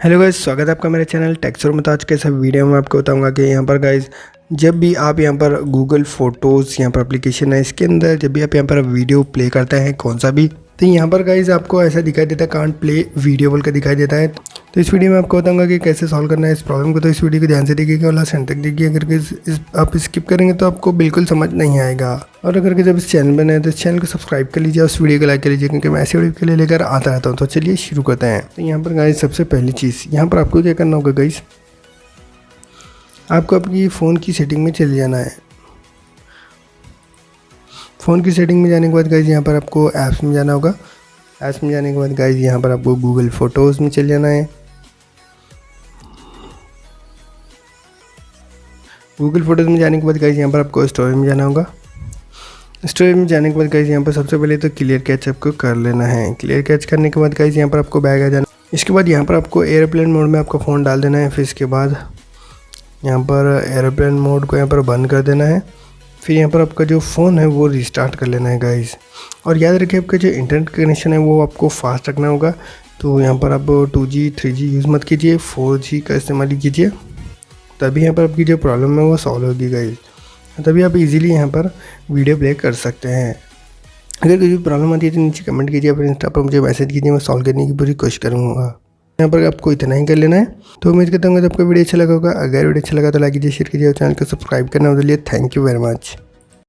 Hello guys, स्वागत है आपका मेरे चैनल टेक्सचर में। तो आज के इस वीडियो में आपको बताऊंगा कि यहाँ पर गाइस जब भी आप यहाँ पर गूगल फोटोज़ यहाँ पर एप्लीकेशन है, इसके अंदर जब भी आप यहाँ पर वीडियो प्ले करते हैं कौन सा भी, तो यहाँ पर गाइस आपको ऐसा दिखाई देता है कांट प्ले वीडियो बोल का दिखाई देता है। तो इस वीडियो में आपको बताऊंगा कि कैसे सॉल्व करना है इस प्रॉब्लम को। तो इस वीडियो को ध्यान से देखिएगा और लास्ट एंड तक देखिए। अगर आप स्किप करेंगे तो आपको बिल्कुल समझ नहीं आएगा। और अगर जब इस चैनल पर नए तो इस चैनल को सब्सक्राइब कर लीजिए और उस वीडियो को लाइक कर लीजिए, क्योंकि मैं ऐसे वीडियो के लिए लेकर आता रहता हूँ। तो चलिए शुरू करते हैं। तो यहाँ पर गाइस सबसे पहली चीज़ यहाँ पर आपको क्या करना होगा गाइस, आपको आपकी फ़ोन की सेटिंग में चले जाना है। फ़ोन की सेटिंग में जाने के बाद गाइस यहाँ पर आपको ऐप्स में जाना होगा। ऐप्स में जाने के बाद गाइस यहाँ पर आपको गूगल फ़ोटोज़ में चले जाना है। गूगल फ़ोटोज़ में जाने के बाद गाइस यहाँ पर आपको स्टोरेज में जाना होगा। स्टोरेज में जाने के बाद गाइस यहाँ पर सबसे पहले तो क्लियर कैच आपको कर लेना है। क्लियर कैच करने के बाद गाइस यहाँ पर आपको बैग आ जाना। इसके बाद यहाँ पर आपको एयरप्लेन मोड में आपका फ़ोन डाल देना है। फिर इसके बाद यहाँ पर एयरप्लेन मोड को यहाँ पर बंद कर देना है। फिर यहाँ पर आपका जो फ़ोन है वो रिस्टार्ट कर लेना है गाइस। और याद रखिए आपका जो इंटरनेट कनेक्शन है वो आपको फास्ट रखना होगा। तो यहाँ पर आप 2G 3G यूज़ मत कीजिए, 4G का इस्तेमाल कीजिए, तभी यहाँ पर आपकी जो प्रॉब्लम है वो सॉल्व होगी गाइस। तभी आप इजीली यहाँ पर वीडियो प्ले कर सकते हैं। अगर कोई भी प्रॉब्लम आती है तो नीचे कमेंट कीजिए, फिर इंस्टा पर मुझे मैसेज कीजिए, मैं सॉल्व करने की पूरी कोशिश करूँगा। यहाँ पर आपको इतना ही कर लेना है। तो उम्मीद करता हूँ कि आपको वीडियो अच्छा लगा होगा। अगर वीडियो अच्छा लगा तो लाइक कीजिए, शेयर कीजिए और चैनल को सब्सक्राइब करना भूलिए। Thank you very much.